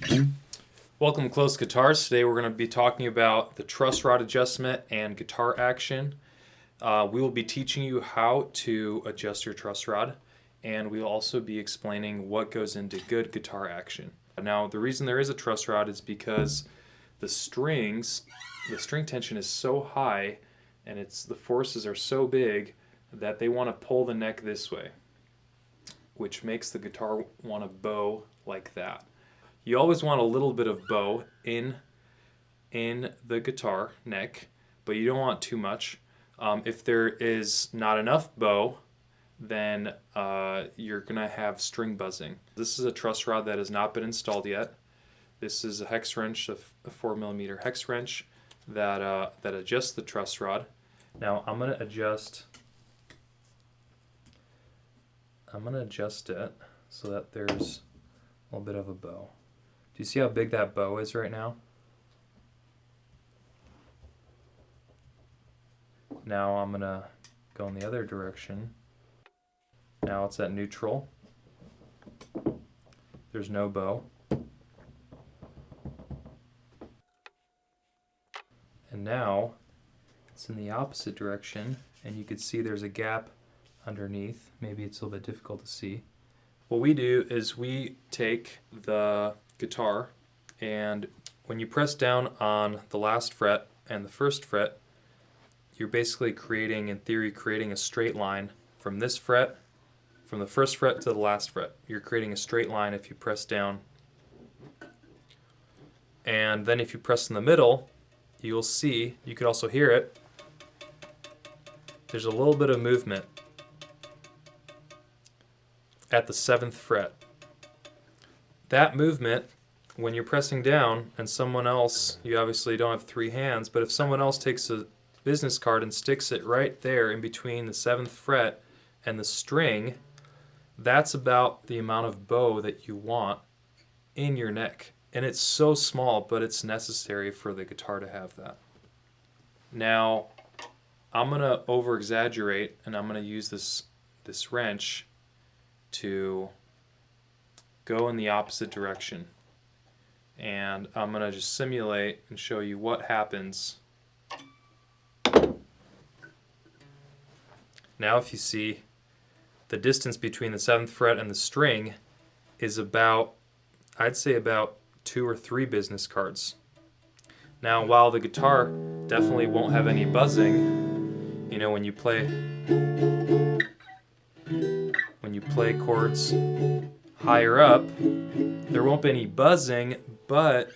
Welcome to KLOS Guitars. Today we're going to be talking about the truss rod adjustment and guitar action. We will be teaching you how to adjust your truss rod, and we'll also be explaining what goes into good guitar action. Now, the reason there is a truss rod is because the string tension is so high and the forces are so big that they want to pull the neck this way, which makes the guitar want to bow like that. You always want a little bit of bow in the guitar neck, but you don't want too much. If there is not enough bow, then you're going to have string buzzing. This is a truss rod that has not been installed yet. This is a hex wrench, a 4mm hex wrench that adjusts the truss rod. Now I'm going to adjust it so that there's a little bit of a bow. Do you see how big that bow is right now? Now I'm going to go in the other direction. Now it's at neutral. There's no bow. And now it's in the opposite direction, and you can see there's a gap underneath. Maybe it's a little bit difficult to see. What we do is we take the guitar, and when you press down on the last fret and the first fret, you're basically in theory creating a straight line from this fret, from the first fret to the last fret. You're creating a straight line if you press down. And then if you press in the middle, you'll see, you could also hear it, there's a little bit of movement at the 7th fret. That movement, when you're pressing down and someone else, you obviously don't have 3 hands, but if someone else takes a business card and sticks it right there in between the 7th fret and the string, that's about the amount of bow that you want in your neck. And it's so small, but it's necessary for the guitar to have that. Now, I'm going to over-exaggerate, and I'm going to use this wrench to go in the opposite direction. And I'm going to just simulate and show you what happens. Now if you see, the distance between the 7th fret and the string is about, I'd say about 2 or 3 business cards. Now while the guitar definitely won't have any buzzing, you know, when you play chords higher up, there won't be any buzzing, but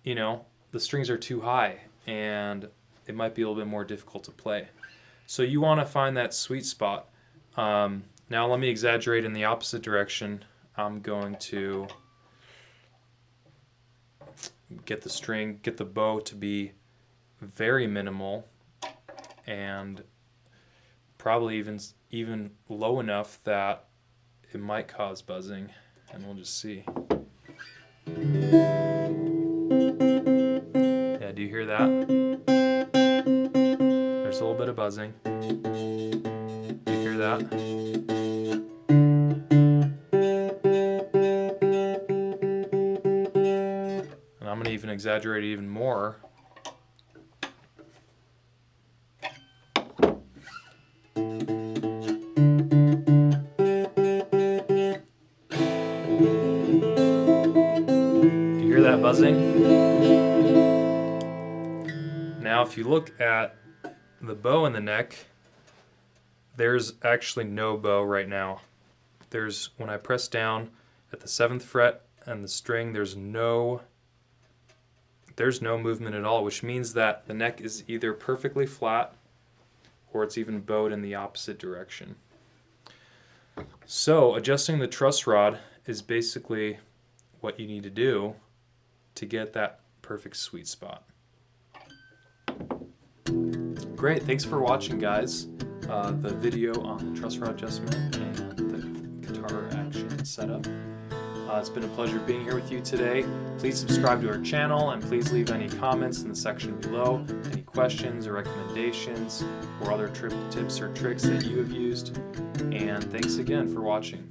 you know, the strings are too high and it might be a little bit more difficult to play. So you want to find that sweet spot. Now let me exaggerate in the opposite direction. I'm going to get the bow to be very minimal and probably even low enough that it might cause buzzing, and we'll just see. Yeah, do you hear that? There's a little bit of buzzing. Do you hear that? And I'm going to even exaggerate it even more. That buzzing. Now if you look at the bow in the neck, there's actually no bow right now. When I press down at the 7th fret and the string, there's no movement at all, which means that the neck is either perfectly flat or it's even bowed in the opposite direction. So adjusting the truss rod is basically what you need to do to get that perfect sweet spot. Great, thanks for watching, guys. The video on the truss rod adjustment and the guitar action setup. It's been a pleasure being here with you today. Please subscribe to our channel and please leave any comments in the section below, any questions or recommendations or other tips or tricks that you have used. And thanks again for watching.